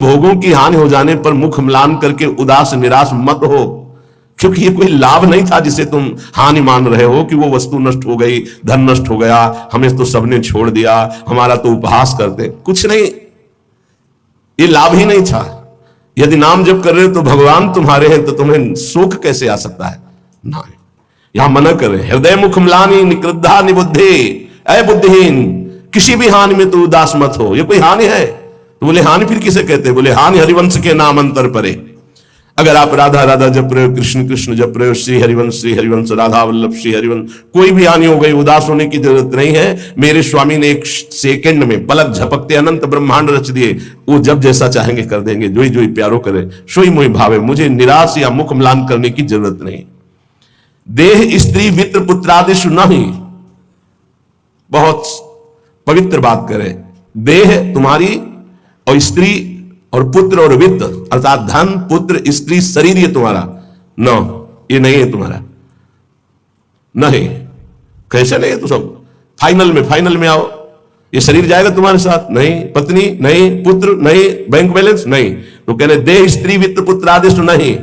भोगों की हानि हो जाने पर मुख म्लान करके उदास निराश मत हो, क्योंकि ये कोई लाभ नहीं था जिसे तुम हानि मान रहे हो कि वो वस्तु नष्ट हो गई, धन नष्ट हो गया, हमें तो सबने छोड़ दिया, हमारा तो उपहास करते। कुछ नहीं, ये लाभ ही नहीं था। यदि नाम जप कर रहे हो तो भगवान तुम्हारे हैं, तो तुम्हें शोक कैसे आ सकता है? नहीं, यहां मना कर रहे, हृदय मुख म्लानि निकृद्धा निबुद्धि, ऐ बुद्धिहीन, किसी भी हानि में तो उदास मत हो। ये कोई हानि है? तो बोले हानि फिर किसे कहते हैं? बोले हानि हरिवंश के नाम अंतर परे। अगर आप राधा राधा जप रहे हो, कृष्ण कृष्ण जप रहे हो, श्री हरिवंश राधा वल्लभ श्री हरिवंश, कोई भी हानि हो गई, उदास होने की जरूरत नहीं है। मेरे स्वामी ने एक सेकंड में पलक झपकते अनंत ब्रह्मांड रच दिए। वो जब जैसा चाहेंगे कर देंगे, जो ही प्यारो करे, सोई मोहि भावे। मुझे निराश या मुख म्लान करने की जरूरत नहीं। देह स्त्री वित्र पुत्रादिशु नहीं, बहुत पवित्र बात करे। देह तुम्हारी और स्त्री और पुत्र और वित्त अर्थात धन पुत्र स्त्री शरीर ये तुम्हारा न, ये नहीं है तुम्हारा, नहीं। कैसे नहीं है? तो सब फाइनल में आओ, ये शरीर जाएगा तुम्हारे साथ? नहीं। पत्नी नहीं, पुत्र नहीं, बैंक बैलेंस नहीं। तो कह रहे देह स्त्री वित्त पुत्र आदेश नहीं।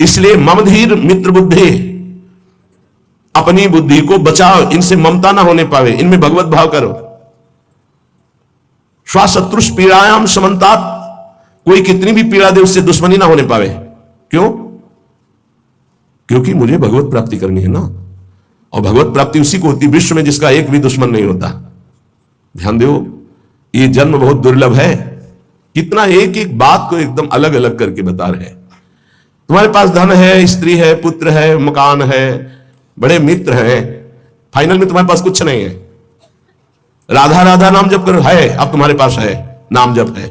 इसलिए ममधीर मित्र बुद्धि, अपनी बुद्धि को बचाओ, इनसे ममता ना होने पावे, इनमें भगवत भाव करो। स्वशत्रु पीड़ायाम समन्तात, कोई कितनी भी पीड़ा दे उससे दुश्मनी ना होने पावे। क्यों? क्योंकि मुझे भगवत प्राप्ति करनी है ना, और भगवत प्राप्ति उसी को होती विश्व में जिसका एक भी दुश्मन नहीं होता। ध्यान दो, ये जन्म बहुत दुर्लभ है। कितना एक एक बात को एकदम अलग अलग करके बता रहे हैं। तुम्हारे पास धन है, स्त्री है, पुत्र है, मकान है, बड़े मित्र हैं, फाइनल में तुम्हारे पास कुछ नहीं है। राधा राधा नाम जप करो, है, अब तुम्हारे पास है, नाम जप है।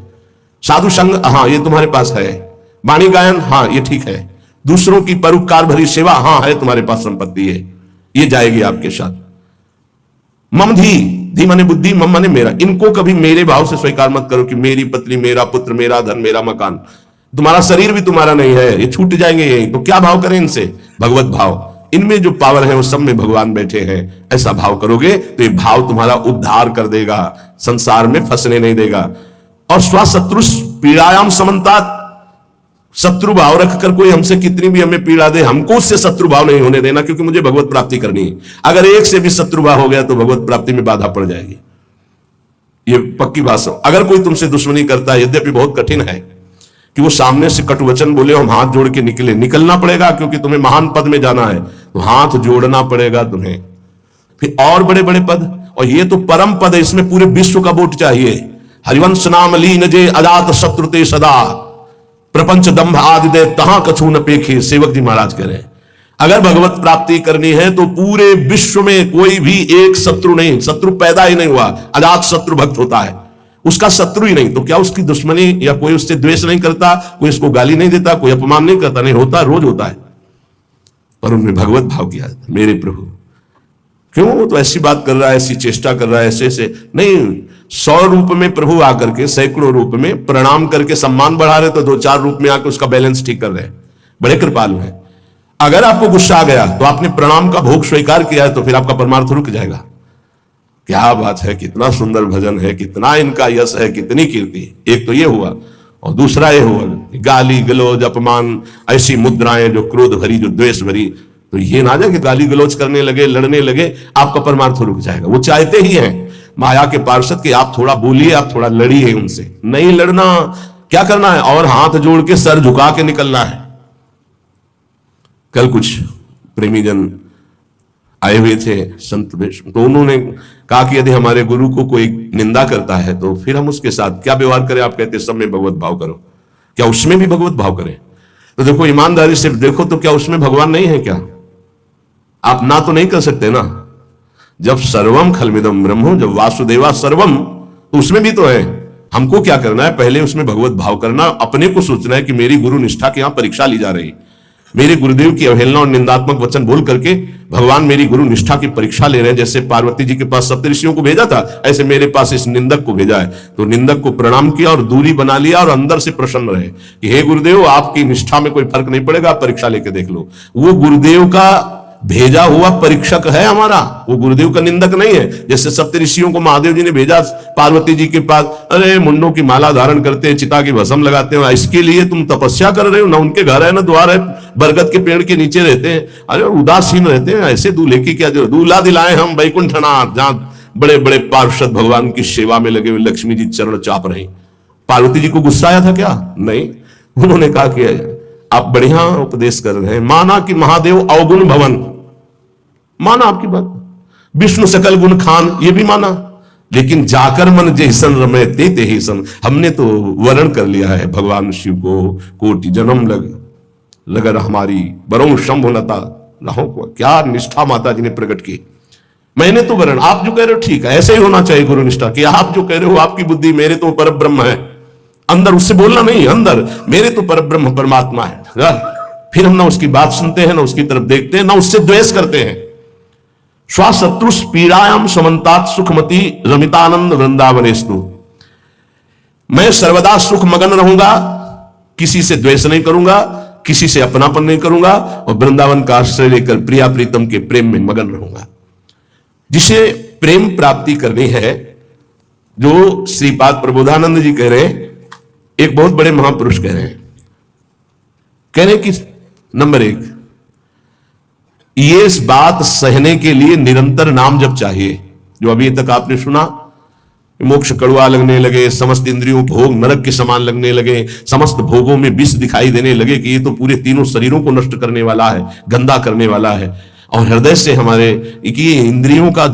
साधु संग, हाँ ये तुम्हारे पास है। वाणी गायन, हाँ ये ठीक है। दूसरों की परोपकार भरी सेवा, हाँ है तुम्हारे पास संपत्ति है, ये जाएगी आपके साथ। मम धी माने बुद्धि, मम माने मेरा। इनको कभी मेरे भाव से स्वीकार मत करो कि मेरी पत्नी, मेरा पुत्र, मेरा धन, मेरा मकान। तुम्हारा शरीर भी तुम्हारा नहीं है, ये छूट जाएंगे यही। तो क्या भाव करें इनसे? भगवत भाव। इनमें जो पावर है वो सब में भगवान बैठे हैं, ऐसा भाव करोगे तो ये भाव तुम्हारा उद्धार कर देगा, संसार में फंसने नहीं देगा। और स्वशत्रु पीड़ायाम समन्तात, शत्रु भाव रखकर कोई हमसे कितनी भी हमें पीड़ा दे, हमको उससे शत्रु भाव नहीं होने देना, क्योंकि मुझे भगवत प्राप्ति करनी है। अगर एक से भी शत्रु भाव हो गया तो भगवत प्राप्ति में बाधा पड़ जाएगी, ये पक्की बात है। अगर कोई तुमसे दुश्मनी करता है, यद्यपि बहुत कठिन है कि वो सामने से कटु वचन बोले, हम हाथ जोड़ के निकलना पड़ेगा, क्योंकि तुम्हें महान पद में जाना है, तो हाथ जोड़ना पड़ेगा तुम्हें। फिर और बड़े बड़े पद, और ये तो परम पद है, इसमें पूरे विश्व का वोट चाहिए। हरिवंश नाम लीन जे अजात शत्रुते सदा, प्रपंच दंभ आदि दे तहां कछु न पेखे। सेवक जी महाराज कह रहे हैं, अगर भगवत प्राप्ति करनी है तो पूरे विश्व में कोई भी एक शत्रु नहीं, शत्रु पैदा ही नहीं हुआ। अजात शत्रु भक्त होता है, उसका शत्रु ही नहीं, तो क्या उसकी दुश्मनी या कोई उससे द्वेष नहीं करता, कोई उसको गाली नहीं देता, कोई अपमान नहीं करता? नहीं होता, रोज होता है। पर उनमें भगवत भाव किया जाता, मेरे प्रभु क्यों वो तो ऐसी बात कर रहा है, ऐसी चेष्टा कर रहा है, ऐसे नहीं। 100 रूप में प्रभु आकर के, सैकड़ों रूप में प्रणाम करके सम्मान बढ़ा रहे, तो 2-4 रूप में आकर उसका बैलेंस ठीक कर रहे हैं। बड़े कृपालु हैं। अगर आपको गुस्सा आ गया तो आपने प्रणाम का भोग स्वीकार किया है, तो फिर आपका परमार्थ रुक जाएगा। क्या बात है, कितना सुंदर भजन है, कितना इनका यश है, कितनी कीर्ति। एक तो ये हुआ, और दूसरा ये हुआ गाली गलौज अपमान, ऐसी मुद्राएं जो क्रोध भरी, जो द्वेष भरी। तो ये ना जाए कि गाली गलौज करने लगे, लड़ने लगे, आपका परमार्थ रुक जाएगा। वो चाहते ही हैं माया के पार्षद कि आप थोड़ा बोलिए, आप थोड़ा लड़िए उनसे। नहीं लड़ना, क्या करना है? और हाथ जोड़ के सर झुका के निकलना है। कल कुछ प्रेमी जन आए हुए थे संत, तो उन्होंने कहा कि यदि हमारे गुरु को कोई निंदा करता है तो फिर हम उसके साथ क्या व्यवहार करें? आप कहते सब में भगवत भाव करो, क्या उसमें भी भगवत भाव करें? तो देखो, ईमानदारी से देखो तो क्या उसमें भगवान नहीं है क्या? आप ना तो नहीं कर सकते ना। जब सर्वम खलमिदम ब्रह्म, जब वासुदेवा सर्वम, तो उसमें भी तो है। हमको क्या करना है? पहले उसमें भगवत भाव करना, अपने को सोचना है कि मेरी गुरु निष्ठा की यहां परीक्षा ली जा रही, मेरे गुरुदेव की अवहेलना और निंदात्मक वचन बोल करके भगवान मेरी गुरु निष्ठा की परीक्षा ले रहे हैं। जैसे पार्वती जी के पास सप्तऋषियों को भेजा था, ऐसे मेरे पास इस निंदक को भेजा है। तो निंदक को प्रणाम किया और दूरी बना लिया, और अंदर से प्रसन्न रहे कि हे गुरुदेव, आपकी निष्ठा में कोई फर्क नहीं पड़ेगा, आप परीक्षा लेके देख लो। वो गुरुदेव का भेजा हुआ परीक्षक है हमारा, वो गुरुदेव का निंदक नहीं है। जैसे सप्तऋषियों को महादेव जी ने भेजा पार्वती जी के पास, अरे मुंडों की माला धारण करते हैं, चिता की भस्म लगाते हो, इसके लिए तुम तपस्या कर रहे हो ना, उनके घर है ना द्वार है, बरगद के पेड़ के नीचे रहते हैं, अरे उदासीन रहते हैं, ऐसे दूल्हे की क्या जरूरत। दूल्हा दिलाए हम वैकुंठनाथ, जहां बड़े बड़े पार्षद भगवान की सेवा में लगे हुए लक्ष्मी जी चरण चाप रहे। पार्वती जी को गुस्सा आया था क्या? नहीं, उन्होंने कहा कि आप बढ़िया उपदेश कर रहे हैं, माना कि महादेव अवगुण भवन, माना आपकी बात, विष्णु सकल गुण खान, ये भी माना, लेकिन जाकर मन जैसन रमे ते तेसन, हमने तो वर्ण कर लिया है भगवान शिव को, कोटि जन्म लगर हमारी बरों शंभुलता रहो को। क्या निष्ठा माता जी ने प्रकट की। मैंने तो वर्ण, आप जो कह रहे हो ठीक है, ऐसे ही होना चाहिए गुरु निष्ठा कि आप जो कह रहे हो आपकी बुद्धि, मेरे तो पर ब्रह्म है अंदर, उससे बोलना नहीं, अंदर मेरे तो पर ब्रह्म परमात्मा है। फिर हम ना उसकी बात सुनते हैं, ना उसकी तरफ देखते हैं, ना उससे द्वेष करते हैं। स्वशत्रु पीड़ायाम समन्तात सुखमती रमितानंद वृंदावनेस्तु, मैं सर्वदा सुख मगन रहूंगा, किसी से द्वेष नहीं करूंगा, किसी से अपनापन नहीं करूंगा, और वृंदावन का आश्रय लेकर प्रिया प्रीतम के प्रेम में मगन रहूंगा। जिसे प्रेम प्राप्ति करनी है, जो श्रीपाद प्रबोधानंद जी कह रहे हैं, एक बहुत बड़े महापुरुष कह रहे हैं, कि नंबर 1, ये इस बात सहने के लिए निरंतर नाम जप चाहिए। जो अभी तक आपने सुना, मोक्ष कड़वा लगने लगे, समस्त इंद्रियों भोग नरक के समान लगने लगे, समस्त भोगों में विष दिखाई देने लगे कि ये तो पूरे तीनों शरीरों को नष्ट करने वाला है, गंदा करने वाला है, और हृदय से हमारे कि इंद्रियों का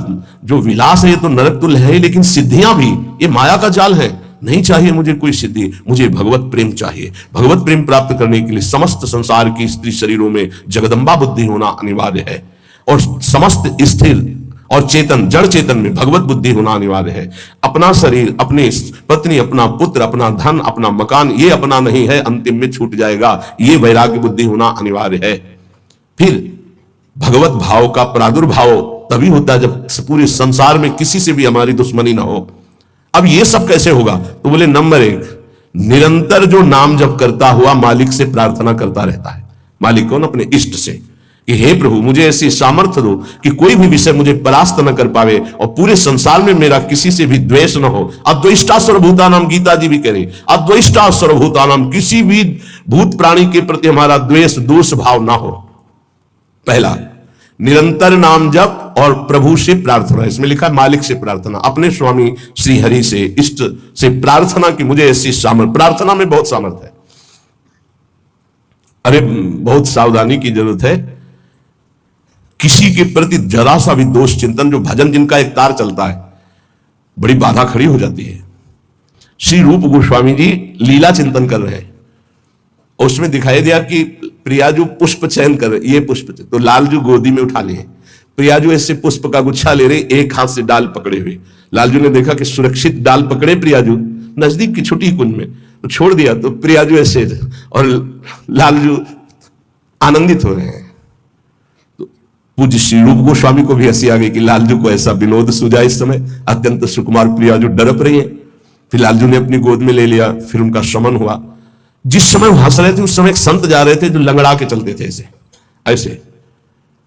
जो विलास है ये तो नरक तुल्य है, लेकिन सिद्धियां भी ये माया का जाल है। नहीं चाहिए मुझे कोई सिद्धि, मुझे भगवत प्रेम चाहिए। भगवत प्रेम प्राप्त करने के लिए समस्त संसार की स्त्री शरीरों में जगदम्बा बुद्धि होना अनिवार्य है, और समस्त स्थिर और चेतन जड़ चेतन में भगवत बुद्धि होना अनिवार्य है। अपना शरीर, अपनी पत्नी, अपना पुत्र, अपना धन, अपना मकान, ये अपना नहीं है, अंतिम में छूट जाएगा, ये वैराग्य बुद्धि होना अनिवार्य है। फिर भगवत भाव का प्रादुर्भाव तभी होता है जब पूरे संसार में किसी से भी हमारी दुश्मनी ना हो। अब ये सब कैसे होगा? तो बोले नंबर 1, निरंतर जो नाम जप करता हुआ मालिक से प्रार्थना करता रहता है। मालिक कौन? अपने इष्ट से, कि हे प्रभु मुझे ऐसी सामर्थ्य दो कि कोई भी विषय मुझे परास्त न कर पावे, और पूरे संसार में मेरा किसी से भी द्वेष न हो। अद्वेष्टा सर्वभूतानाम, गीता जी भी कह रही, अद्वेष्टा सर्वभूतानाम, किसी भी भूत प्राणी के प्रति हमारा द्वेष दोष भाव ना हो। पहला, निरंतर नाम जप और प्रभु से प्रार्थना, इसमें लिखा है मालिक से प्रार्थना, अपने स्वामी श्री हरि से, इष्ट से प्रार्थना कि मुझे ऐसी सामर्थ्य। प्रार्थना में बहुत सामर्थ्य है, अरे बहुत सावधानी की जरूरत है। किसी के प्रति जरा सा भी दोष चिंतन, जो भजन जिनका एक तार चलता है, बड़ी बाधा खड़ी हो जाती है। श्री रूप गोस्वामी जी लीला चिंतन कर रहे हैं, उसमें दिखाई दिया कि प्रियाजू पुष्प चयन कर रहे, ये पुष्प, तो लालजू गोदी में उठा लिए, प्रियाजू ऐसे पुष्प का गुच्छा ले रहे, एक हाथ से डाल पकड़े हुए। लालजू ने देखा कि सुरक्षित डाल पकड़े प्रियाजू, नजदीक की छोटी कुंज में, तो छोड़ दिया, तो प्रियाजू ऐसे, और लालजू आनंदित हो रहे हैं। तो पूज्य श्री रूप गोस्वामी को भी हंसी आ गई कि लालजू को ऐसा विनोद सूझा। इस समय अत्यंत सुकुमार प्रियाजू डरप रही है। फिर लालजू ने अपनी गोद में ले लिया, फिर उनका शमन हुआ। जिस समय वो हंस रहे थे उस समय एक संत जा रहे थे जो लंगड़ा के चलते थे ऐसे ऐसे,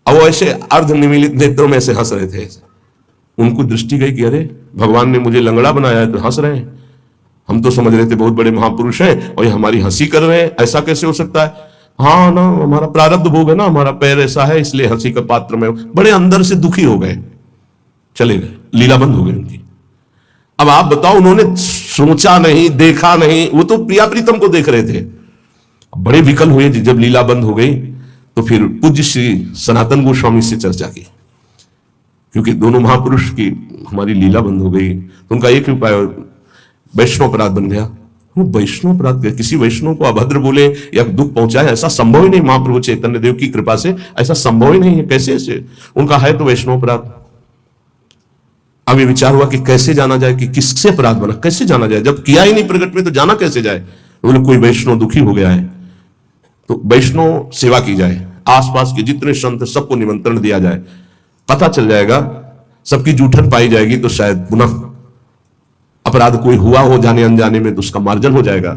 अब वो ऐसे अर्ध निमीलित नेत्रों में ऐसे हंस रहे थे। उनको दृष्टि गई कि अरे भगवान ने मुझे लंगड़ा बनाया है तो हंस रहे हैं, हम तो समझ रहे थे बहुत बड़े महापुरुष हैं और ये हमारी हंसी कर रहे हैं, ऐसा कैसे हो सकता है? हाँ ना, हमारा प्रारब्ध भोग है ना, हमारा पैर ऐसा है इसलिए हंसी का पात्र में। बड़े अंदर से दुखी हो गए, चले गए, लीला बंद हो गई उनकी। अब आप बताओ, उन्होंने सोचा नहीं, देखा नहीं, वो तो प्रिया प्रीतम को देख रहे थे। बड़े विकल हुए जब लीला बंद हो गई, तो फिर पूज्य श्री सनातन गोस्वामी से चर्चा की, क्योंकि दोनों महापुरुष की हमारी लीला बंद हो गई, तो उनका एक उपाय वैष्णव अपराध बन गया। वो वैष्णव अपराध, किसी वैष्णव को अभद्र बोले या दुख पहुंचाए, ऐसा संभव ही नहीं। महाप्रभु चैतन्य देव की कृपा से ऐसा संभव ही नहीं है। कैसे ऐसे? उनका है तो वैष्णव अपराध। अब ये विचार हुआ कि कैसे जाना जाए, कि किससे अपराध बना, कैसे जाना जाए, जब किया ही नहीं प्रकट में तो जाना कैसे जाए? बोले कोई वैष्णव दुखी हो गया है तो वैष्णव सेवा की जाए, आसपास के जितने संत सबको निमंत्रण दिया जाए, पता चल जाएगा, सबकी जूठन पाई जाएगी तो शायद पुनः अपराध कोई हुआ हो जाने अनजाने में तो उसका मार्जन हो जाएगा।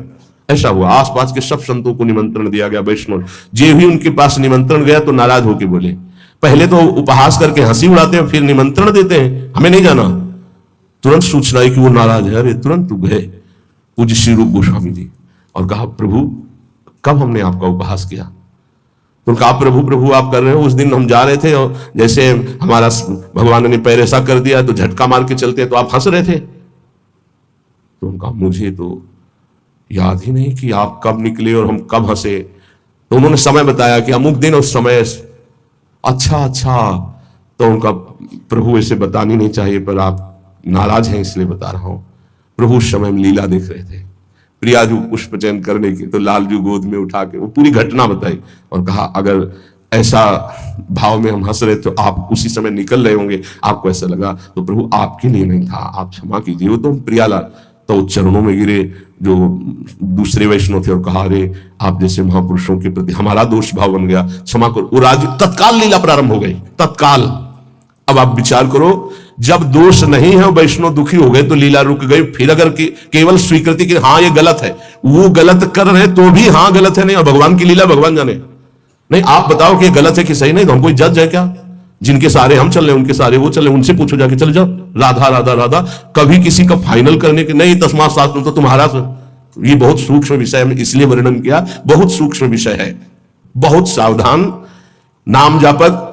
ऐसा हुआ, आसपास के सब संतों को निमंत्रण दिया गया वैष्णव। जे भी उनके पास निमंत्रण गया तो नाराज होकर बोले, पहले तो उपहास करके हंसी उड़ाते हैं, फिर निमंत्रण देते हैं, हमें नहीं जाना। तुरंत सूचना है कि वो नाराज है। अरे तुरंत गए पूज्य श्री रूप गोस्वामी जी और कहा, प्रभु कब हमने आपका उपहास किया? तो कहा, प्रभु प्रभु आप कर रहे हो, उस दिन हम जा रहे थे और जैसे हमारा भगवान ने पैर ऐसा कर दिया तो झटका मार के चलते तो आप हंस रहे थे। तो उनका मुझे तो याद ही नहीं कि आप कब निकले और हम कब हंसे। तो उन्होंने समय बताया कि अमुक दिन उस समय। अच्छा, तो उनका, प्रभु ऐसे बतानी नहीं चाहिए पर आप नाराज हैं इसलिए बता रहा हूं। प्रभु उस समय में लीला देख रहे थे, प्रियाजू पुष्प चयन करने की, तो लालजू गोद में उठा के वो पूरी घटना बताई और कहा, अगर ऐसा भाव में हम हंस रहे तो आप उसी समय निकल रहे होंगे, आपको ऐसा लगा तो प्रभु आपके लिए नहीं था, आप क्षमा कीजिए। वो तो प्रियाला तो चरणों में गिरे जो दूसरे वैष्णव थे और कहा, अरे आप जैसे महापुरुषों के प्रति हमारा दोष भाव बन गया, क्षमा करो। वो तत्काल लीला प्रारंभ हो गई, तत्काल। अब आप विचार करो, जब दोष नहीं है वैष्णव दुखी हो गए तो लीला रुक गई। फिर अगर केवल स्वीकृति कि हाँ ये गलत है, वो गलत कर रहे तो भी हाँ गलत है, नहीं और भगवान की लीला भगवान जाने। नहीं आप बताओ कि गलत है कि सही, नहीं तो हम कोई जज है क्या? जिनके सारे हम चल रहे उनके सारे वो चल रहे, उनसे पूछो जाके, चल जाओ राधा राधा राधा। कभी किसी का फाइनल करने के नहीं, तस्मात् शास्त्रम तो तुम्हारा। ये बहुत सूक्ष्म विषय है, इसलिए वर्णन किया, बहुत सूक्ष्म विषय है, बहुत सावधान। नाम जापक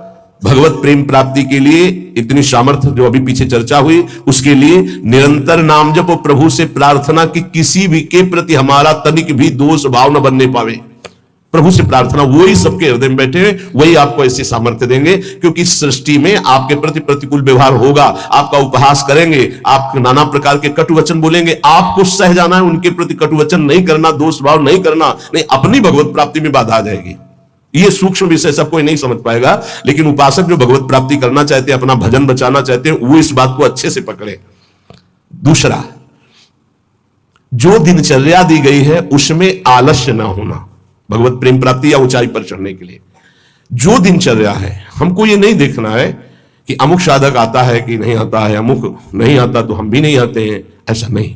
भगवत प्रेम प्राप्ति के लिए इतनी सामर्थ्य जो अभी पीछे चर्चा हुई, उसके लिए निरंतर नाम जप और प्रभु से प्रार्थना कि किसी भी के प्रति हमारा तनिक भी दोष भाव न बनने पावे। प्रभु से प्रार्थना, वही सबके हृदय में बैठे हैं, वही आपको ऐसी सामर्थ्य देंगे। क्योंकि इस सृष्टि में आपके प्रति प्रतिकूल व्यवहार होगा, आपका उपहास करेंगे, आप नाना प्रकार के कटु वचन बोलेंगे, आपको सह जाना है, उनके प्रति कटु वचन नहीं करना, दोष भाव नहीं करना, नहीं अपनी भगवत प्राप्ति में बाधा आ जाएगी। ये सूक्ष्म विषय सब कोई नहीं समझ पाएगा, लेकिन उपासक जो भगवत प्राप्ति करना चाहते हैं, अपना भजन बचाना चाहते हैं, वो इस बात को अच्छे से पकड़े। दूसरा, जो दिनचर्या दी गई है उसमें आलस्य ना होना, भगवत प्रेम प्राप्ति या ऊंचाई पर चढ़ने के लिए जो दिनचर्या है, हमको ये नहीं देखना है कि अमुक साधक आता है कि नहीं आता है, अमुक नहीं आता तो हम भी नहीं आते हैं, ऐसा नहीं।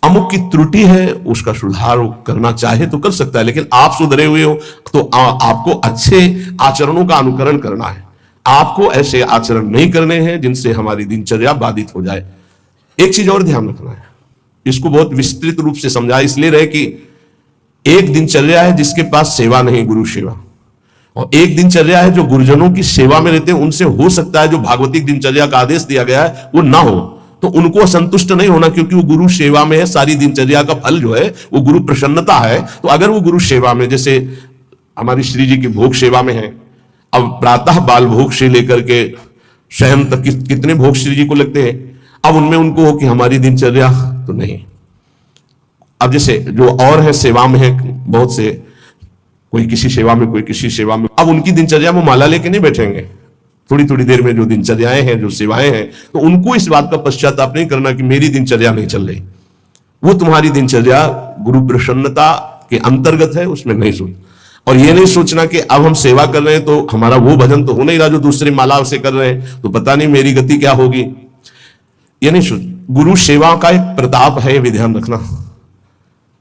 अमुक की त्रुटि है, उसका सुधार करना चाहे तो कर सकता है, लेकिन आप सुधरे हुए हो तो आपको अच्छे आचरणों का अनुकरण करना है। आपको ऐसे आचरण नहीं करने हैं जिनसे हमारी दिनचर्या बाधित हो जाए। एक चीज और ध्यान रखना है, इसको बहुत विस्तृत रूप से समझा इसलिए रहे कि एक दिनचर्या है जिसके पास सेवा नहीं, गुरु सेवा, और एक दिनचर्या है जो गुरुजनों की सेवा में रहते हैं। उनसे हो सकता है जो भागवतिक दिनचर्या का आदेश दिया गया है वो ना हो, तो उनको संतुष्ट नहीं होना, क्योंकि वो गुरु सेवा में है। सारी दिनचर्या का फल जो है वो गुरु प्रसन्नता है। तो अगर वो गुरु सेवा में, जैसे हमारी श्री जी की भोग सेवा में है, अब प्रातः बाल भोग से लेकर के शयन तक कितने भोग श्री जी को लगते हैं, अब उनमें उनको हो कि हमारी दिनचर्या तो नहीं। अब जैसे जो और है सेवा में है बहुत से, कोई किसी सेवा में कोई किसी सेवा में, अब उनकी दिनचर्या वो माला लेके नहीं बैठेंगे, थोड़ी थोड़ी देर में जो दिनचर्याएं हैं, जो सेवाएं हैं, तो उनको इस बात का पश्चाताप नहीं करना कि मेरी दिनचर्या नहीं चल रही। वो तुम्हारी दिनचर्या गुरु प्रसन्नता के अंतर्गत है, उसमें नहीं सोच। और ये नहीं सोचना कि अब हम सेवा कर रहे हैं तो हमारा वो भजन तो हो नहीं रहा जो दूसरी माला से कर रहे हैं, तो पता नहीं मेरी गति क्या होगी, ये नहीं सोच। गुरु सेवा का एक प्रताप है, ये भी ध्यान रखना।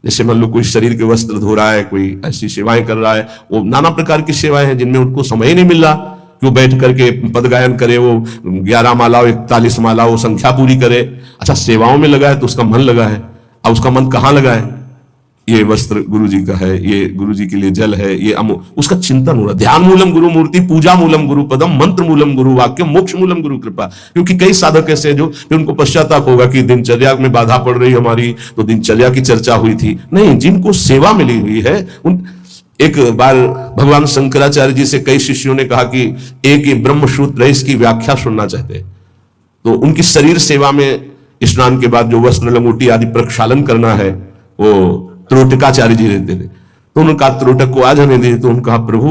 जैसे मान लो कोई शरीर के वस्त्र धो रहा है, कोई ऐसी सेवाएं कर रहा है, वो नाना प्रकार की सेवाएं हैं जिनमें उनको समय ही नहीं मिल रहा कि वो बैठ करके पद गायन करे, वो 11 माला 41 माला वो संख्या पूरी करे। अच्छा, सेवाओं में लगा है तो उसका मन लगा है, अब उसका मन कहाँ लगा है, ये वस्त्र गुरु जी का है, ये गुरु जी के लिए जल है, ये उसका चिंतन हो रहा। ध्यान मूलम गुरु मूर्ति, पूजा मूलम गुरु पदम, मंत्र मूलम गुरु वाक्य, मोक्ष मूलम गुरु कृपा। क्योंकि कई साधक ऐसे जो उनको पश्चाताप होगा कि दिनचर्या में बाधा पड़ रही हमारी, तो दिनचर्या की चर्चा हुई थी नहीं। जिनको सेवा मिली हुई है उन, एक बार भगवान शंकराचार्य जी से कई शिष्यों ने कहा कि एक ब्रह्म सूत्र है, इसकी व्याख्या सुनना चाहते, तो उनकी शरीर सेवा में स्नान के बाद जो वस्त्र लंगोटी आदि प्रक्षालन करना है वो त्रोटकाचार्य जी रहते थे। तो उन्होंने कहा त्रोटक को आ जाने दीजिए। तो उन्होंने कहा प्रभु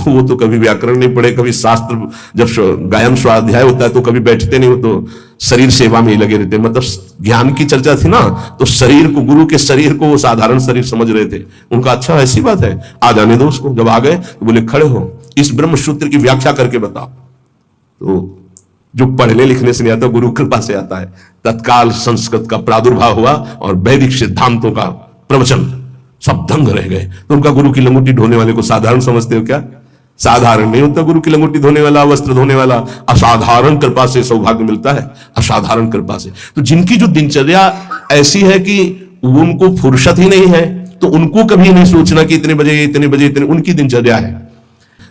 वो तो कभी व्याकरण नहीं पढ़े, कभी शास्त्र, जब गायन स्वाध्याय होता है तो कभी बैठते नहीं, हो तो शरीर सेवा में ही लगे रहते। मतलब ज्ञान की चर्चा थी ना, तो शरीर को, गुरु के शरीर को वो साधारण शरीर समझ रहे थे। उनका अच्छा ऐसी बात है, आ जाने दो उसको। जब आ गए तो बोले खड़े हो, इस ब्रह्म सूत्र की व्याख्या करके बताओ। तो जो पढ़ने लिखने से नहीं आता, गुरु कृपा से आता है, तत्काल संस्कृत का प्रादुर्भाव हुआ और वैदिक सिद्धांतों का प्रवचन सब दंग रह गए। तो उनका गुरु की लंगोटी ढोने वाले को साधारण समझते हो क्या? साधारण नहीं होता गुरु की लंगोटी धोने वाला, वस्त्र धोने वाला। असाधारण कृपा से सौभाग्य मिलता है, असाधारण कृपा से। तो जिनकी जो दिनचर्या ऐसी है कि उनको फुर्सत ही नहीं है, तो उनको कभी नहीं सोचना कि इतने बजे इतने बजे इतने, उनकी दिनचर्या है।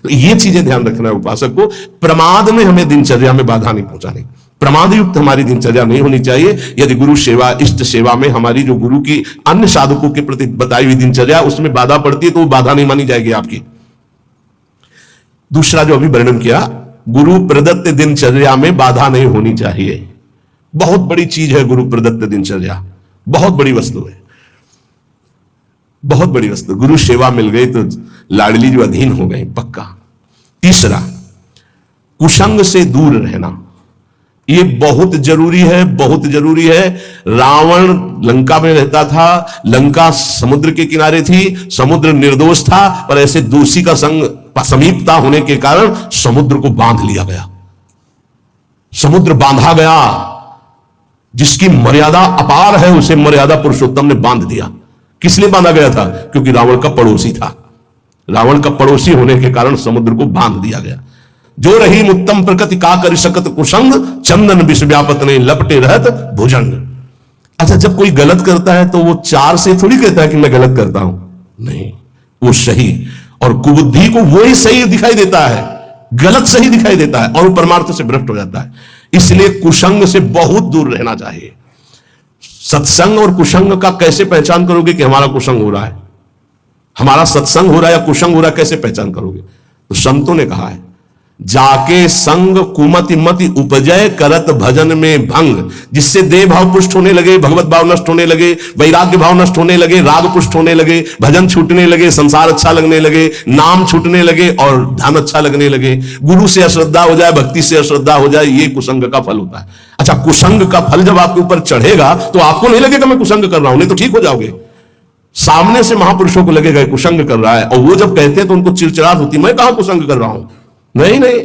तो ये चीजें ध्यान रखना है उपासक को। प्रमाद में हमें दिनचर्या में बाधा नहीं पहुंचानी, प्रमाद युक्त हमारी दिनचर्या नहीं होनी चाहिए। यदि गुरु सेवा, इष्ट सेवा में हमारी जो गुरु की अन्य साधकों के प्रति बताई हुई दिनचर्या उसमें बाधा पड़ती है, तो वो बाधा नहीं मानी जाएगी आपकी। दूसरा जो अभी वर्णन किया, गुरु प्रदत्त दिनचर्या में बाधा नहीं होनी चाहिए। बहुत बड़ी चीज है गुरु प्रदत्त दिनचर्या, बहुत बड़ी वस्तु है, बहुत बड़ी वस्तु। गुरु सेवा मिल गई तो लाडली जो अधीन हो गई पक्का। तीसरा, कुसंग से दूर रहना, ये बहुत जरूरी है, बहुत जरूरी है। रावण लंका में रहता था, लंका समुद्र के किनारे थी, समुद्र निर्दोष था, पर ऐसे दोषी का संग समीपता होने के कारण समुद्र को बांध लिया गया, समुद्र बांधा गया। जिसकी मर्यादा अपार है उसे मर्यादा पुरुषोत्तम ने बांध दिया। किस लिए बांधा गया था? क्योंकि रावण का पड़ोसी था। रावण का पड़ोसी होने के कारण समुद्र को बांध दिया गया। जो रही उत्तम प्रकृति का कर सकत कुसंग, चंदन विष व्यापत ने लपटे रहत भुजंग। अच्छा, जब कोई गलत करता है तो वो चार से थोड़ी कहता है कि मैं गलत करता हूं, नहीं, वो सही और कुबुद्धि को वो ही सही दिखाई देता है, गलत सही दिखाई देता है और वो परमार्थ से भ्रष्ट हो जाता है। इसलिए कुसंग से बहुत दूर रहना चाहिए। सत्संग और कुसंग का कैसे पहचान करोगे कि हमारा कुसंग हो रहा है, हमारा सत्संग हो रहा है या कुसंग हो रहा है, कैसे पहचान करोगे? तो संतों ने कहा है, जाके संग कुमति मति उपजय करत भजन में भंग। जिससे देह भाव पुष्ट होने लगे, भगवत भाव नष्ट होने लगे, वैराग्य भाव नष्ट होने लगे, राग पुष्ट होने लगे, भजन छूटने लगे, संसार अच्छा लगने लगे, नाम छूटने लगे और ध्यान अच्छा लगने लगे। गुरु से अश्रद्धा हो जाए, भक्ति से अश्रद्धा हो जाए, ये कुसंग का फल होता है। अच्छा, कुसंग का फल जब आपके ऊपर चढ़ेगा तो आपको नहीं लगेगा मैं कुसंग कर रहा हूं, नहीं तो ठीक हो जाओगे। सामने से महापुरुषों को लगेगा कुसंग कर रहा है, और वो जब कहते हैं तो उनको चिड़चिड़ाहट होती, मैं कहां कुसंग कर रहा हूं। नहीं नहीं,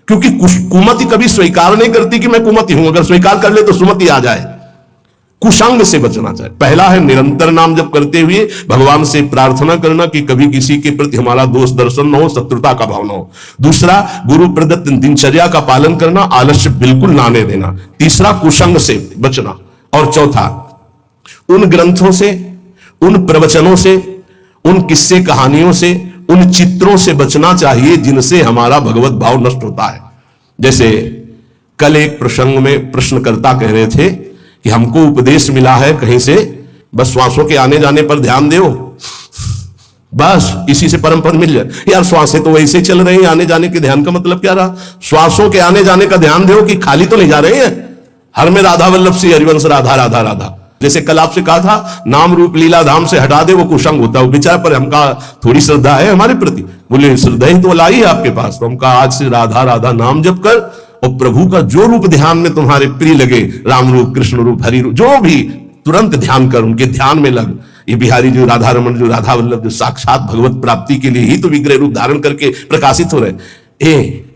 क्योंकि कुमति कभी स्वीकार नहीं करती कि मैं कुमति हूं। अगर स्वीकार कर ले तो सुमति आ जाए। कुसंग से बचना चाहिए। पहला है निरंतर नाम जप करते हुए भगवान से प्रार्थना करना कि कभी किसी के प्रति हमारा दोष दर्शन न हो, शत्रुता का भाव न हो। दूसरा, गुरु प्रदत्त दिनचर्या का पालन करना, आलस्य बिल्कुल ना आने देना। तीसरा, कुसंग से बचना। और चौथा, उन ग्रंथों से, उन प्रवचनों से, उन किस्से कहानियों से, उन चित्रों से बचना चाहिए जिनसे हमारा भगवत भाव नष्ट होता है। जैसे कल एक प्रसंग में प्रश्नकर्ता कह रहे थे कि हमको उपदेश मिला है कहीं से, बस श्वासों के आने जाने पर ध्यान दो, बस इसी से परम पद मिल जाए। यार श्वासें तो वैसे चल रही हैं, आने जाने के ध्यान का मतलब क्या रहा? श्वासों के आने जाने का ध्यान दो कि खाली तो नहीं जा रहे हैं। हर में राधा वल्लभ से हरिवंश राधा राधा राधा। जैसे कल आपसे कहा था, नाम रूप लीला धाम से हटा दे वो कुसंग होता है। वो बेचारा, पर हमका थोड़ी श्रद्धा है हमारे प्रति। बोले श्रद्धा ही तो लाई है आपके पास, तो हमका आज से राधा राधा नाम जप कर, और प्रभु का जो रूप ध्यान में तुम्हारे प्रिय लगे, राम रूप, कृष्ण रूप, हरि रूप, जो भी, तुरंत ध्यान कर, उनके ध्यान में लग। ये बिहारी जो राधा रमन, जो राधा वल्लभ, जो साक्षात भगवत प्राप्ति के लिए ही तो विग्रह रूप धारण करके प्रकाशित हो रहे।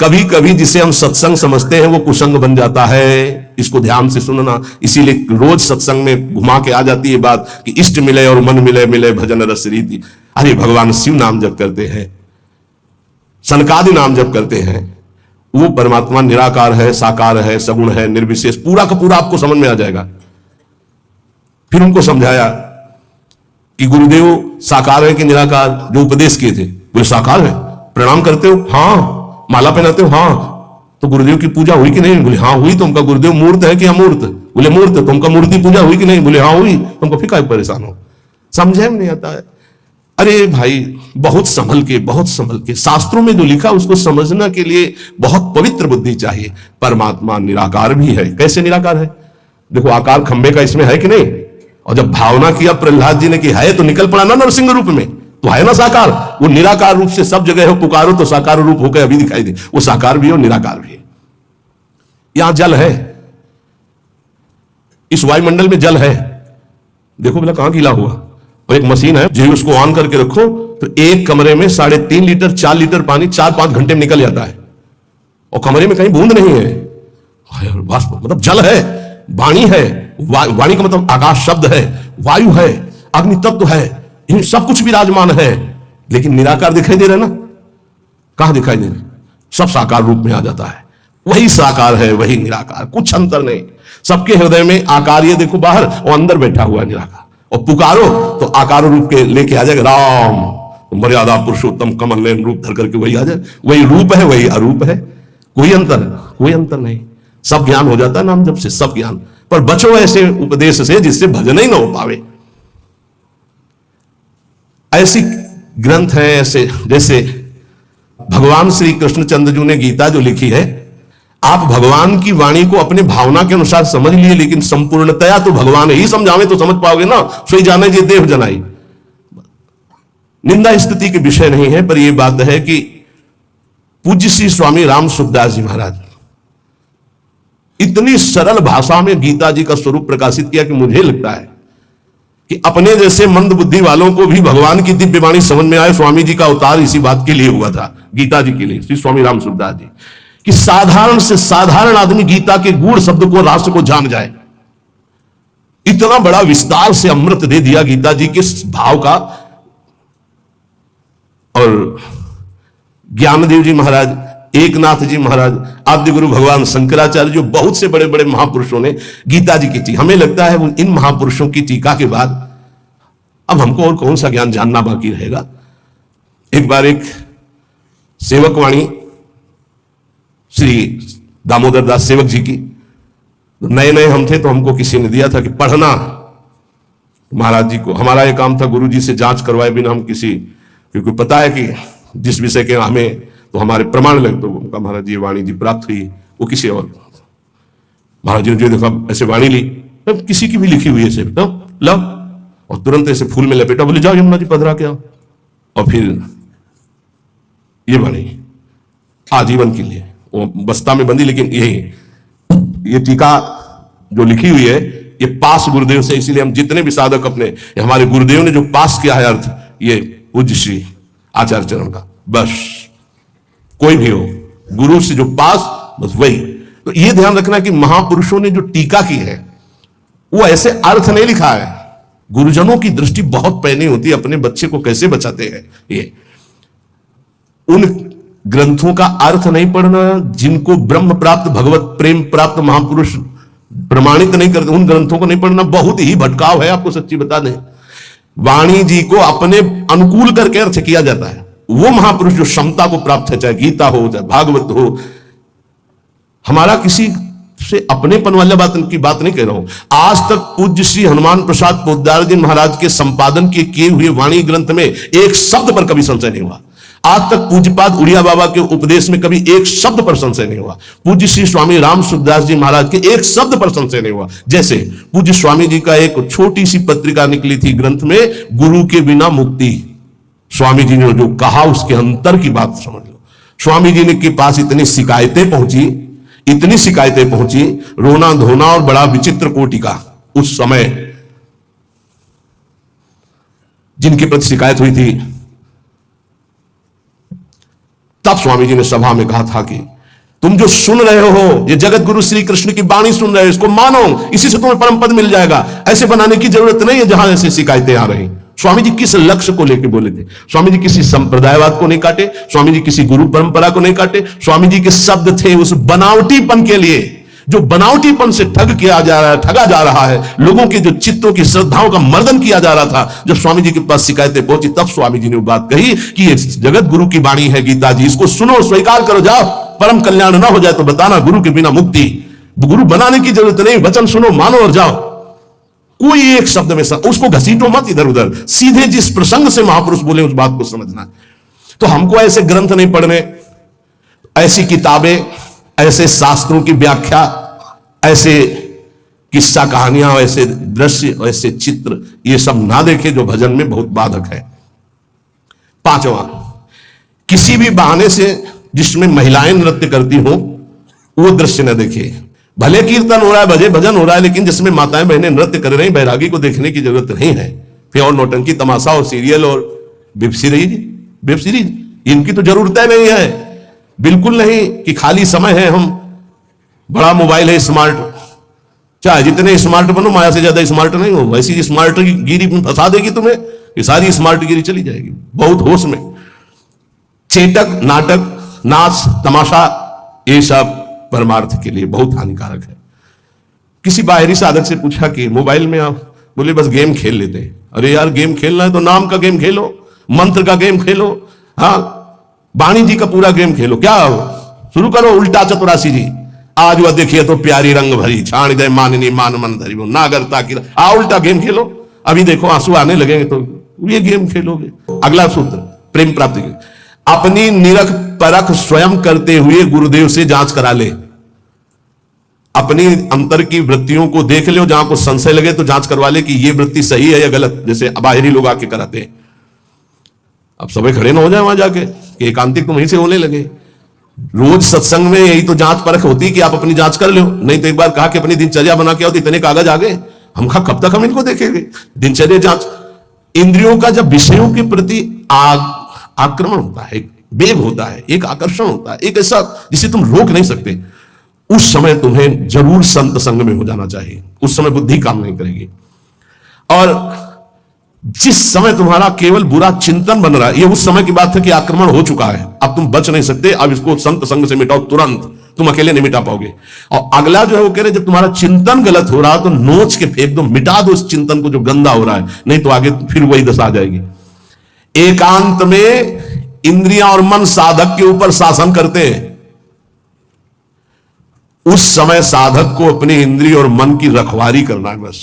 कभी कभी जिसे हम सत्संग समझते हैं वो कुसंग बन जाता है। इसको ध्यान से सुनना। इसीलिए रोज सत्संग में घुमा के आ जाती है बात कि इष्ट मिले और मन मिले, मिले भजन रस रीति। अरे भगवान शिव नाम जप करते हैं, सनकादि नाम जप करते हैं, वो परमात्मा निराकार है, साकार है, सगुण है, निर्विशेष, पूरा का पूरा आपको समझ में आ जाएगा। फिर उनको समझाया कि गुरुदेव साकार है कि निराकार? जो उपदेश किए थे, बोले साकार है। प्रणाम करते हो? हाँ। माला पहनाते हो? हाँ। तो गुरुदेव की पूजा हुई कि नहीं? बोले हाँ हुई। तो उनका गुरुदेव मूर्त है कि अमूर्त? बोले मूर्त। तो उनका मूर्ति पूजा हुई कि नहीं? बोले हाँ हुई। तुमको फिर काय परेशान हो? समझे में नहीं आता है। अरे भाई, बहुत संभल के, बहुत संभल के। शास्त्रों में जो लिखा उसको समझने के लिए बहुत पवित्र बुद्धि चाहिए। परमात्मा निराकार भी है। कैसे निराकार है? देखो, आकार खंबे का इसमें है कि नहीं? और जब भावना किया प्रहलाद जी ने कि है, तो निकल पड़ा ना नरसिंह रूप में, तो है ना साकार। वो निराकार रूप से सब जगह हो, पुकारो तो साकार रूप होकर अभी दिखाई दे। वो साकार भी है और निराकार भी है। यहां जल है, इस वायुमंडल में जल है। देखो बोला कहां गीला हुआ? और एक मशीन है, जो उसको ऑन करके रखो तो एक कमरे में 3.5 लीटर 4 लीटर पानी 4-5 घंटे में निकल जाता है, और कमरे में कहीं बूंद नहीं है। मतलब जल है, वाणी है। वाणी का मतलब आकाश शब्द है, वायु है, अग्नि तत्व है, इन सब कुछ विराजमान है, लेकिन निराकार दिखाई दे रहा है ना। कहां दिखाई दे रही? सब साकार रूप में आ जाता है। वही साकार है, वही निराकार, कुछ अंतर नहीं। सबके हृदय में आकार ये देखो बाहर, और अंदर बैठा हुआ है निराकार। और पुकारो तो आकार रूप के लेके आ जाएगा, राम मर्यादा पुरुषोत्तम कमल नयन रूप धर करके वही आ जाए। वही रूप है, वही अरूप है, कोई अंतर नहीं। सब ज्ञान हो जाता है नाम जब से, सब ज्ञान। पर बचो ऐसे उपदेश से जिससे भजन ही ना हो पावे। ऐसी ग्रंथ है, ऐसे जैसे भगवान श्री कृष्णचंद्र जी ने गीता जो लिखी है, आप भगवान की वाणी को अपने भावना के अनुसार समझ लिए, लेकिन संपूर्णतया तो भगवान ही समझावे तो समझ पाओगे ना। सोई जाने जी देव जनाई। निंदा स्तुति के विषय नहीं है, पर यह बात है कि पूज्य श्री स्वामी राम सुखदास जी महाराज इतनी सरल भाषा में गीता जी का स्वरूप प्रकाशित किया कि मुझे लगता है कि अपने जैसे मंद बुद्धि वालों को भी भगवान की दिव्य वाणी समझ में आए। स्वामी जी का अवतार इसी बात के लिए हुआ था, गीता जी के लिए, श्री स्वामी राम सुखदास जी, कि साधारण से साधारण आदमी गीता के गूढ़ शब्द को, राष्ट्र को जान जाए। इतना बड़ा विस्तार से अमृत दे दिया गीता जी के भाव का। और ज्ञानदेव जी महाराज, एकनाथ जी महाराज, आद्य गुरु भगवान शंकराचार्य, जो बहुत से बड़े बड़े महापुरुषों ने गीता जी की टीका, हमें लगता है इन महापुरुषों की टीका के बाद अब हमको और कौन सा ज्ञान जानना बाकी रहेगा। एक बार एक सेवक वाणी श्री दामोदर दास सेवक जी की, नए नए हम थे तो हमको किसी ने दिया था कि पढ़ना महाराज जी को। हमारा यह काम था गुरु जी से जांच करवाए बिना हम किसी, क्योंकि पता है कि जिस विषय के हमें तो हमारे प्रमाण लगे, तो उनका महाराज जी वाणी जी प्राप्त हुई, वो किसी और महाराज जी ने जो देखा ऐसे वाणी ली, तो किसी की भी लिखी हुई है तो लो, और तुरंत ऐसे फूल में लपेटा, बोले जाओ यमुना जी पधरा के आओ। और फिर ये वाणी आजीवन के लिए वो बस्ता में बंदी, लेकिन ये टीका जो लिखी हुई है ये पास गुरुदेव से, इसीलिए हम जितने भी साधक अपने, हमारे गुरुदेव ने जो पास किया है अर्थ, ये पूज्य श्री आचार्य चरण का, बस कोई भी हो गुरु से जो पास, बस वही। तो ये ध्यान रखना कि महापुरुषों ने जो टीका की है वो ऐसे अर्थ नहीं लिखा है। गुरुजनों की दृष्टि बहुत पैनी होती है, अपने बच्चे को कैसे बचाते हैं। ये उन ग्रंथों का अर्थ नहीं पढ़ना, जिनको ब्रह्म प्राप्त भगवत प्रेम प्राप्त महापुरुष प्रमाणित नहीं करते, उन ग्रंथों को नहीं पढ़ना बहुत ही भटकाव है। आपको सच्ची बता दें, वाणी जी को अपने अनुकूल करके अर्थ किया जाता है। वो महापुरुष जो क्षमता को प्राप्त है, चाहे गीता हो चाहे भागवत हो, हमारा किसी से अपनेपन वाला बात की बात नहीं कह रहा हूं। आज तक पूज्य श्री हनुमान प्रसाद पोद्दार जी महाराज के संपादन के किए हुए वाणी ग्रंथ में एक शब्द पर कभी संशय नहीं हुआ। आज तक पूज्यपाद उड़िया बाबा के उपदेश में कभी एक शब्द पर संशय नहीं हुआ। पूज्य श्री स्वामी राम सुखदास जी महाराज के एक शब्द पर संशय नहीं हुआ। जैसे पूज्य स्वामी जी का एक छोटी सी पत्रिका निकली थी ग्रंथ में, गुरु के बिना मुक्ति। स्वामी जी ने जो कहा उसके अंतर की बात समझ लो। स्वामी जी ने के पास इतनी शिकायतें पहुंची, रोना धोना और बड़ा विचित्र कोटि का उस समय जिनके प्रति शिकायत हुई थी, तब स्वामी जी ने सभा में कहा था कि तुम जो सुन रहे हो, ये जगत गुरु श्री कृष्ण की वाणी सुन रहे हो, इसको मानो, इसी से तुम्हें परम पद मिल जाएगा। ऐसे बनाने की जरूरत नहीं है जहां ऐसे शिकायतें आ रही। स्वामी जी किस लक्ष्य को लेकर बोले थे? स्वामी जी किसी संप्रदायवाद को नहीं काटे, स्वामी जी किसी गुरु परंपरा को नहीं काटे। स्वामी जी के शब्द थे उस बनावटीपन के लिए, जो बनावटीपन से ठगा जा रहा है, लोगों के जो चित्तों की श्रद्धाओं का मर्दन किया जा रहा था। जब स्वामी जी के पास शिकायतें पहुंची, तब स्वामी जी ने वो बात कही कि ये जगत गुरु की वाणी है गीता जी, इसको सुनो, स्वीकार करो, जाओ, परम कल्याण ना हो जाए तो बताना, गुरु के बिना मुक्ति। गुरु बनाने की जरूरत नहीं, वचन सुनो, मानो और जाओ। कोई एक शब्द में उसको घसीटो मत इधर उधर, सीधे जिस प्रसंग से महापुरुष बोले उस बात को समझना। तो हमको ऐसे ग्रंथ नहीं पढ़ने, ऐसी किताबें, ऐसे शास्त्रों की व्याख्या, ऐसे किस्सा कहानियां, ऐसे दृश्य, ऐसे चित्र, ये सब ना देखे जो भजन में बहुत बाधक है। पांचवा, किसी भी बहाने से जिसमें महिलाएं नृत्य करती हो वो दृश्य न देखे। भले कीर्तन हो रहा है, भजन हो रहा है, लेकिन जिसमें माताएं बहनें नृत्य कर रही, बैरागी को देखने की जरूरत नहीं है। फिर और नौटंकी तमाशा और सीरियल और वेब सीरीज इनकी तो जरूरत नहीं है, बिल्कुल नहीं। कि खाली समय है, हम बड़ा मोबाइल है स्मार्ट, चाहे जितने स्मार्ट बनो, माया से ज्यादा स्मार्ट नहीं हो। वैसी स्मार्ट गिरी फंसा देगी तुम्हें, ये सारी स्मार्ट गिरी चली जाएगी। बहुत होश में चेटक, नाटक, नाच, तमाशा, ये सब परमार्थ के लिए बहुत हानिकारक है। किसी बाहरी साधक से पूछा कि मोबाइल में आप, बोले बस गेम खेल लेते हैं। अरे यार, गेम खेलना है तो नाम का गेम खेलो, मंत्र का गेम खेलो, हाँ, वाणी जी का पूरा गेम खेलो। क्या शुरू करो उल्टा चतुरासी जी, आज वह देखिए तो प्यारी रंग भरी, छाण दे माननी मान मन धरी, वो नागरता की उल्टा गेम खेलो। अभी देखो आंसू आने लगेंगे तो ये गेम खेलोगे। अगला सूत्र प्रेम प्राप्ति के, अपनी निरख परख स्वयं करते हुए गुरुदेव से जांच करा ले। अपनी अंतर की वृत्तियों को देख ले, जहां को संशय लगे तो जांच करवा ले कि ये वृत्ति सही है या गलत। जैसे बाहरी लोग आके कराते हैं, अब सभी खड़े ना हो जाए वहां जाके कि एकांतिक तो वहीं से होने लगे। रोज सत्संग में यही तो जांच परख होती है कि आप अपनी जांच कर लो। नहीं तो एक बार कहा कि अपनी दिनचर्या बना के आओ तो इतने कागज आ गए, हम कब तक हम इनको देखेंगे। दिनचर्या जांच, इंद्रियों का जब विषयों के प्रति आक्रमण होता है, वेग होता है, एक आकर्षण होता है, एक ऐसा जिसे तुम रोक नहीं सकते, उस समय तुम्हें जरूर संत संग में हो जाना चाहिए। उस समय बुद्धि काम नहीं करेगी। और जिस समय तुम्हारा केवल बुरा चिंतन बन रहा है, ये उस समय की बात है कि आक्रमण हो चुका है, अब तुम बच नहीं सकते। अब इसको संत संग से मिटाओ तुरंत, तुम अकेले नहीं मिटा पाओगे। और अगला जो है वो कह रहे जब तुम्हारा चिंतन गलत हो रहा है तो नोच के फेंक दो, मिटा दो उस चिंतन को जो गंदा हो रहा है, नहीं तो आगे फिर वही दशा आ जाएगी। एकांत में इंद्रियां और मन साधक के ऊपर शासन करते हैं। उस समय साधक को अपनी इंद्रिय और मन की रखवाली करना है बस।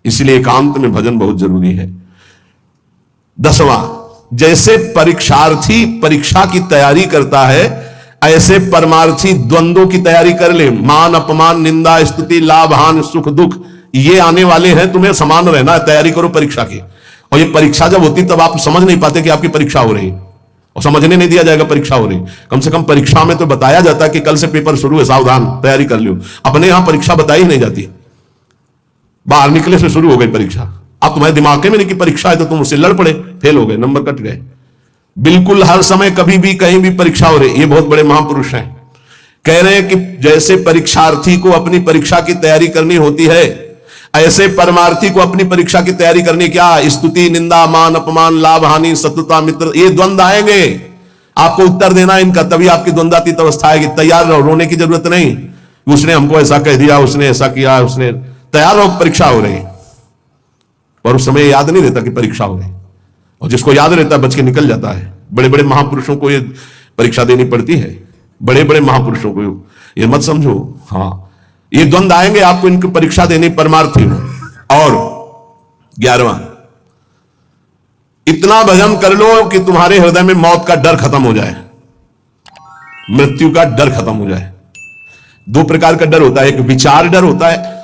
इसलिए एकांत में भजन बहुत जरूरी है। 10वां, जैसे परीक्षार्थी परीक्षा की तैयारी करता है, ऐसे परमार्थी द्वंद्वों की तैयारी कर ले। मान अपमान, निंदा स्तुति, लाभ हानि, सुख दुख, ये आने वाले हैं, तुम्हें समान रहना है। तैयारी करो परीक्षा की। और ये परीक्षा जब होती तब आप समझ नहीं पाते कि आपकी परीक्षा हो रही, और समझने नहीं दिया जाएगा परीक्षा हो रही। कम से कम परीक्षा में तो बताया जाता है कि कल से पेपर शुरू है, सावधान, तैयारी कर लो। अपने यहां परीक्षा बताई ही नहीं जाती, बाहर निकले से शुरू हो गई परीक्षा। अब तुम्हारे दिमाग में नहीं कि परीक्षा है तो तुम उससे लड़ पड़े, फेल हो गए, नंबर कट गए। बिल्कुल हर समय कभी भी कहीं भी परीक्षा हो रही। ये बहुत बड़े महापुरुष हैं, कह रहे हैं कि जैसे परीक्षार्थी को अपनी परीक्षा की तैयारी करनी होती है, ऐसे परमार्थी को अपनी परीक्षा की तैयारी करनी। क्या? स्तुति, निंदा, मान अपमान, लाभ हानि, शत्रुता मित्र, ये द्वंद्व आएंगे, आपको उत्तर देना इनका, तभी आपकी द्वंद्वातीत अवस्था आएगी। तैयार रहो, रोने की जरूरत नहीं, उसने हमको ऐसा कह दिया, उसने ऐसा किया, उसने, तैयार रहो, परीक्षा हो रही। और उस समय याद नहीं रहता कि परीक्षा हो रही, और जिसको याद रहता है बच के निकल जाता है। बड़े बड़े महापुरुषों को ये परीक्षा देनी पड़ती है, बड़े बड़े महापुरुषों को, ये मत समझो। हाँ, ये द्वंद्व आएंगे, आपको इनकी परीक्षा देनी परमार्थी में। और 11वां, इतना भजन कर लो कि तुम्हारे हृदय में मौत का डर खत्म हो जाए, मृत्यु का डर खत्म हो जाए। 2 प्रकार का डर होता है, एक विचार डर होता है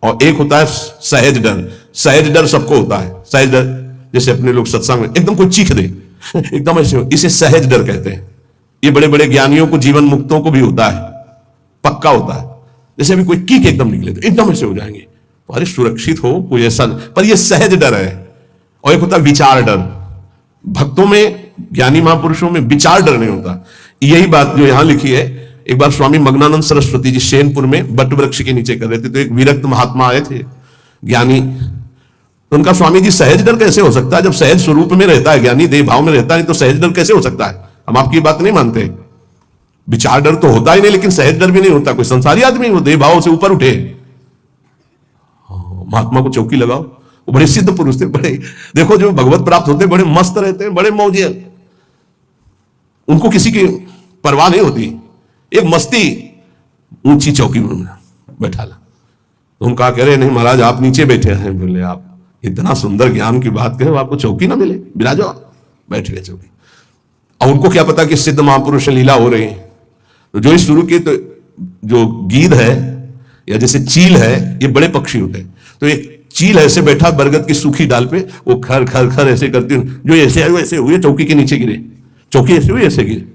और एक होता है सहज डर। सहज डर सबको होता है। सहज डर जैसे अपने लोग सत्संग में एकदम कोई चीख दे, एकदम ऐसे, इसे सहज डर कहते हैं। ये बड़े बड़े ज्ञानियों को, जीवन मुक्तों को भी होता है, पक्का होता है। जैसे अभी कोई कीक एकदम निकले तो एकदम ऐसे हो जाएंगे, अरे सुरक्षित हो, कोई ऐसा, पर ये सहज डर है। और एक होता है विचार डर। भक्तों में, ज्ञानी महापुरुषों में विचार डर नहीं होता। यही बात जो यहां लिखी है, एक बार स्वामी मग्नानंद सरस्वती जी सेनपुर में बट वृक्ष के नीचे कर रहे थे, तो एक विरक्त महात्मा आए थे, ज्ञानी। तो उनका, स्वामी जी सहज डर कैसे हो सकता है, जब सहज स्वरूप में रहता है ज्ञानी, देह भाव में रहता है, तो सहज डर कैसे हो सकता है? हम आपकी बात नहीं मानते। विचार डर तो होता ही नहीं, लेकिन सहज डर भी नहीं होता। कोई संसारी आदमी वो देह भाव से ऊपर उठे। महात्मा को चौकी लगाओ, वो बड़े सिद्ध पुरुष थे, बड़े, देखो जो भगवत प्राप्त होते बड़े मस्त रहते हैं, बड़े मौजिया, उनको किसी की परवाह नहीं होती। एक मस्ती, ऊंची चौकी में बैठा ला। तो हम कहा, कह रहे नहीं महाराज आप नीचे बैठे हैं। बोले आप इतना सुंदर ज्ञान की बात करें, आपको चौकी ना मिले, बिराजो। बैठ गए चौकी। और उनको क्या पता कि सिद्ध महापुरुष लीला हो रही है। तो जो शुरू की, तो जो गीद है या जैसे चील है, ये बड़े पक्षी होते हैं। तो एक चील ऐसे बैठा बरगद की सूखी डाल पे, वो खर खर खर ऐसे करती, जो ऐसे आए वैसे हुए, चौकी के नीचे गिरे, चौकी ऐसे हुई, ऐसे गिरे।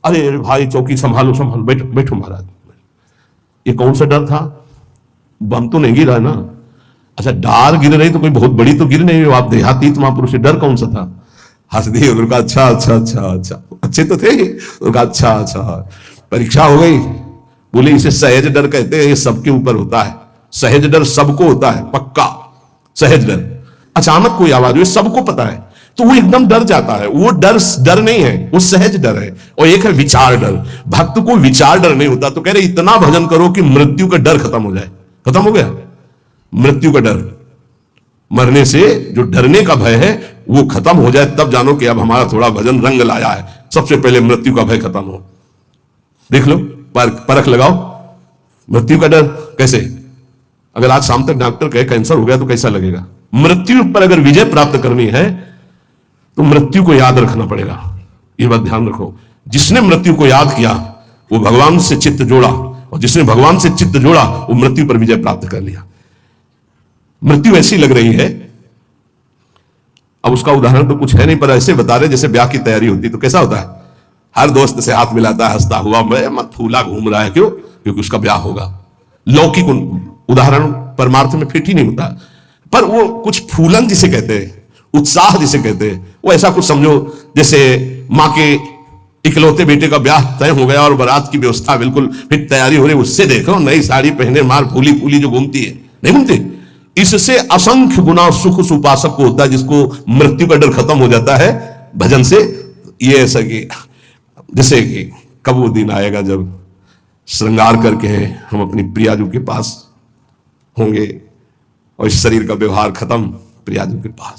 अरे भाई चौकी संभालो संभालो, बैठो बैठो महाराज। ये कौन सा डर था? बम तो नहीं गिरा ना। अच्छा, डार गिर रही तो कोई बहुत बड़ी तो गिर नहीं, आप देहातीत महापुरुष, डर कौन सा था? हंस दिए। उन्होंने कहा अच्छा अच्छा अच्छा अच्छा, अच्छे तो थे। उन्होंने कहा अच्छा अच्छा, परीक्षा हो गई। बोले इसे सहज डर कहते हैं, ये सबके ऊपर होता है। सहज डर सबको होता है, पक्का सहज डर। अचानक कोई आवाज हुई, सबको पता है, तो वो एकदम डर जाता है। वो डर नहीं है, वो सहज डर है। और एक है विचार डर। भक्त को विचार डर नहीं होता। तो कह रहे इतना भजन करो कि मृत्यु का डर खत्म हो जाए। खत्म हो गया मृत्यु का डर, मरने से जो डरने का भय है वो खत्म हो जाए, तब जानो कि अब हमारा थोड़ा भजन रंग लाया है। सबसे पहले मृत्यु का भय खत्म हो। देख लो, परख लगाओ मृत्यु का डर कैसे। अगर आज शाम तक डॉक्टर कहे कैंसर हो गया तो कैसा लगेगा। मृत्यु पर अगर विजय प्राप्त करनी है तो मृत्यु को याद रखना पड़ेगा। ये बात ध्यान रखो। जिसने मृत्यु को याद किया वो भगवान से चित्त जोड़ा, और जिसने भगवान से चित्त जोड़ा वो मृत्यु पर विजय प्राप्त कर लिया। मृत्यु ऐसी लग रही है, अब उसका उदाहरण तो कुछ है नहीं, पर ऐसे बता रहे जैसे ब्याह की तैयारी होती तो कैसा होता है। हर दोस्त से हाथ मिलाता है हंसता हुआ, मैं मत फूला घूम रहा है। क्यों? क्योंकि उसका ब्याह होगा। लौकिक उदाहरण परमार्थ में फिट ही नहीं होता, पर वो कुछ फूलन जिसे कहते हैं, उत्साह जिसे कहते हैं, वो ऐसा कुछ समझो जैसे मां के इकलौते बेटे का ब्याह तय हो गया और बारात की व्यवस्था बिल्कुल फिट तैयारी हो रही। उससे देखो नई साड़ी पहने मार फूली फूली जो घूमती है, नहीं घूमती। इससे असंख्य गुना सुख सुपासक को होता है, जिसको मृत्यु का डर खत्म हो जाता है भजन से। ये ऐसा कि जैसे कि कब वो दिन आएगा जब श्रृंगार करके हम अपनी प्रियाजू के पास होंगे और इस शरीर का व्यवहार खत्म प्रियाजू के पास।